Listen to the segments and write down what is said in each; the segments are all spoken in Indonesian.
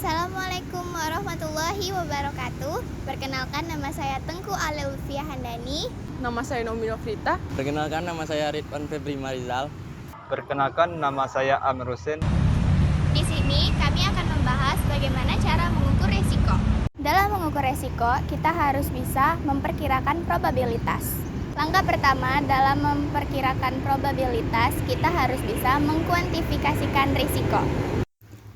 Assalamualaikum warahmatullahi wabarakatuh. Perkenalkan, nama saya Tengku Alelufia Handani. Nama saya Nomi Nofrita. Perkenalkan, nama saya Ridwan Febri Marizal. Perkenalkan, nama saya Amir Husin. Di sini kami akan membahas bagaimana cara mengukur risiko. Dalam mengukur risiko, kita harus bisa memperkirakan probabilitas. Langkah pertama dalam memperkirakan probabilitas, kita harus bisa mengkuantifikasikan risiko.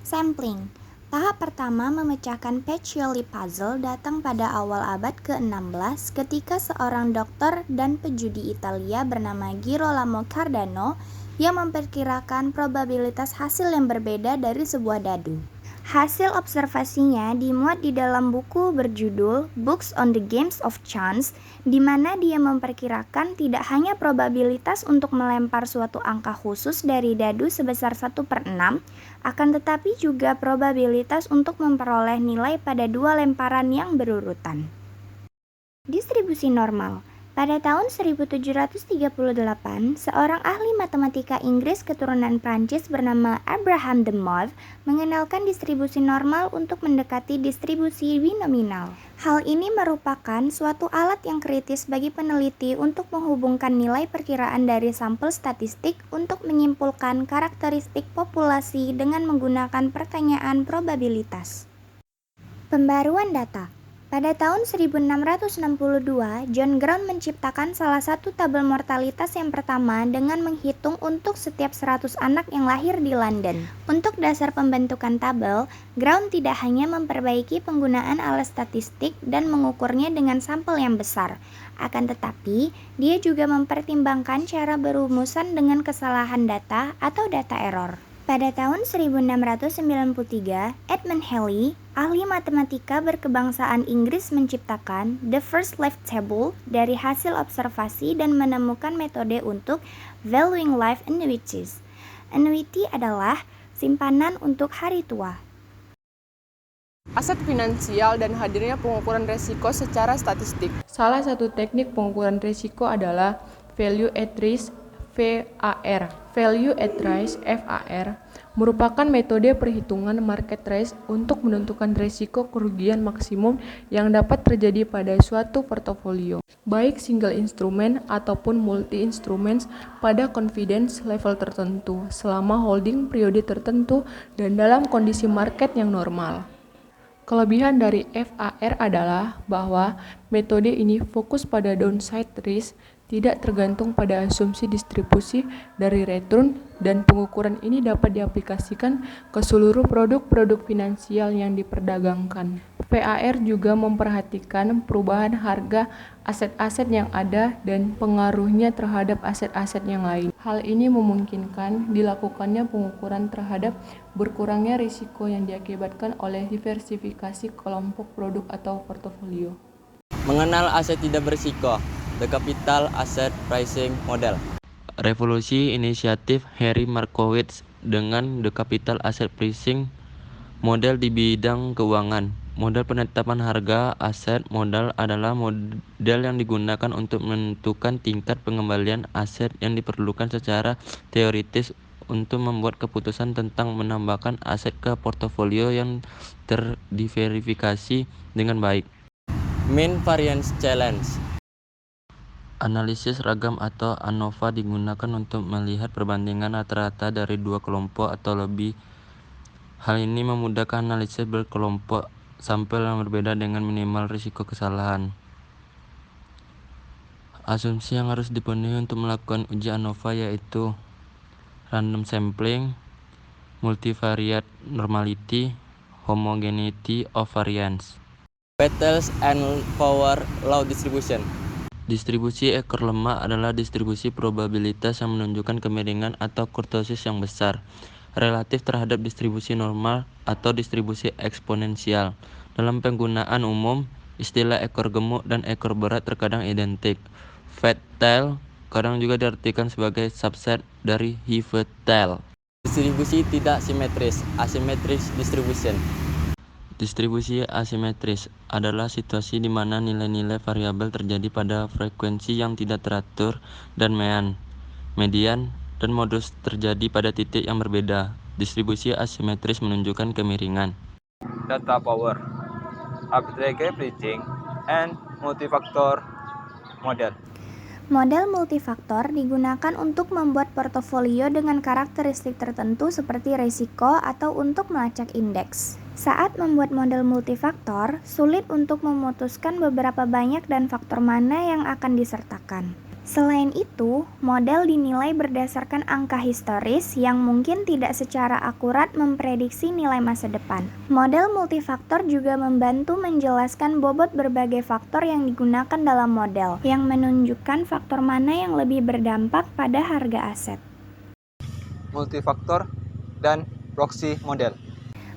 Sampling. Tahap pertama memecahkan Pacioli puzzle datang pada awal abad ke-16 ketika seorang dokter dan pejudi Italia bernama Girolamo Cardano yang memperkirakan probabilitas hasil yang berbeda dari sebuah dadu. Hasil observasinya dimuat di dalam buku berjudul Books on the Games of Chance, di mana dia memperkirakan tidak hanya probabilitas untuk melempar suatu angka khusus dari dadu sebesar 1/6, akan tetapi juga probabilitas untuk memperoleh nilai pada dua lemparan yang berurutan. Distribusi normal. Pada tahun 1738, seorang ahli matematika Inggris keturunan Prancis bernama Abraham de Moivre mengenalkan distribusi normal untuk mendekati distribusi binominal. Hal ini merupakan suatu alat yang kritis bagi peneliti untuk menghubungkan nilai perkiraan dari sampel statistik untuk menyimpulkan karakteristik populasi dengan menggunakan pertanyaan probabilitas. Pembaruan data. Pada tahun 1662, John Brown menciptakan salah satu tabel mortalitas yang pertama dengan menghitung untuk setiap 100 anak yang lahir di London. Untuk dasar pembentukan tabel, Brown tidak hanya memperbaiki penggunaan alat statistik dan mengukurnya dengan sampel yang besar, akan tetapi dia juga mempertimbangkan cara berumusan dengan kesalahan data atau data error. Pada tahun 1693, Edmund Halley, ahli matematika berkebangsaan Inggris menciptakan The First Life Table dari hasil observasi dan menemukan metode untuk valuing life annuities. Annuity adalah simpanan untuk hari tua. Aset finansial dan hadirnya pengukuran risiko secara statistik. Salah satu teknik pengukuran risiko adalah value at risk (VAR). Value at risk (VAR) merupakan metode perhitungan market risk untuk menentukan risiko kerugian maksimum yang dapat terjadi pada suatu portofolio, baik single instrument ataupun multi instruments pada confidence level tertentu, selama holding periode tertentu dan dalam kondisi market yang normal. Kelebihan dari VAR adalah bahwa metode ini fokus pada downside risk, tidak tergantung pada asumsi distribusi dari return, dan pengukuran ini dapat diaplikasikan ke seluruh produk-produk finansial yang diperdagangkan. VAR juga memperhatikan perubahan harga aset-aset yang ada dan pengaruhnya terhadap aset-aset yang lain. Hal ini memungkinkan dilakukannya pengukuran terhadap berkurangnya risiko yang diakibatkan oleh diversifikasi kelompok produk atau portofolio. Mengenal aset tidak berisiko. The Capital Asset Pricing Model. Revolusi inisiatif Harry Markowitz dengan The Capital Asset Pricing Model di bidang keuangan. Model penetapan harga aset modal adalah model yang digunakan untuk menentukan tingkat pengembalian aset yang diperlukan secara teoritis untuk membuat keputusan tentang menambahkan aset ke portofolio yang terdiverifikasi dengan baik. Mean Variance Challenge. Analisis ragam atau ANOVA digunakan untuk melihat perbandingan rata-rata dari dua kelompok atau lebih. Hal ini memudahkan analisis berkelompok sampel yang berbeda dengan minimal risiko kesalahan. Asumsi yang harus dipenuhi untuk melakukan uji ANOVA yaitu random sampling, multivariate normality, homogeneity of variance. Petals and Power Law Distribution. Distribusi ekor lemak adalah distribusi probabilitas yang menunjukkan kemiringan atau kurtosis yang besar relatif terhadap distribusi normal atau distribusi eksponensial. Dalam penggunaan umum, istilah ekor gemuk dan ekor berat terkadang identik. Fat tail kadang juga diartikan sebagai subset dari heifer tail. Distribusi tidak simetris, asymmetric distribution. Distribusi asimetris adalah situasi di mana nilai-nilai variabel terjadi pada frekuensi yang tidak teratur dan median, dan modus terjadi pada titik yang berbeda. Distribusi asimetris menunjukkan kemiringan. data power, arbitrage pricing, and multifaktor model. Model multifaktor digunakan untuk membuat portofolio dengan karakteristik tertentu seperti risiko atau untuk melacak indeks. Saat membuat model multifaktor, sulit untuk memutuskan beberapa banyak dan faktor mana yang akan disertakan. Selain itu, model dinilai berdasarkan angka historis yang mungkin tidak secara akurat memprediksi nilai masa depan. Model multifaktor juga membantu menjelaskan bobot berbagai faktor yang digunakan dalam model, yang menunjukkan faktor mana yang lebih berdampak pada harga aset. Multifaktor dan proxy model.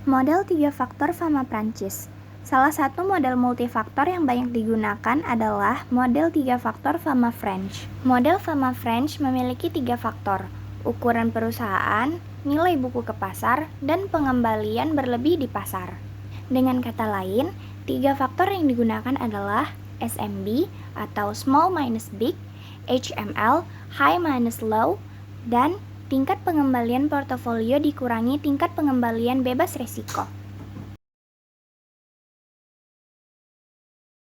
Model 3 faktor Fama Prancis. Salah satu model multifaktor yang banyak digunakan adalah model 3 faktor Fama French. Model Fama French memiliki 3 faktor: ukuran perusahaan, nilai buku ke pasar, dan pengembalian berlebih di pasar. Dengan kata lain, 3 faktor yang digunakan adalah SMB atau Small minus Big, HML, High minus Low, dan tingkat pengembalian portofolio dikurangi tingkat pengembalian bebas risiko.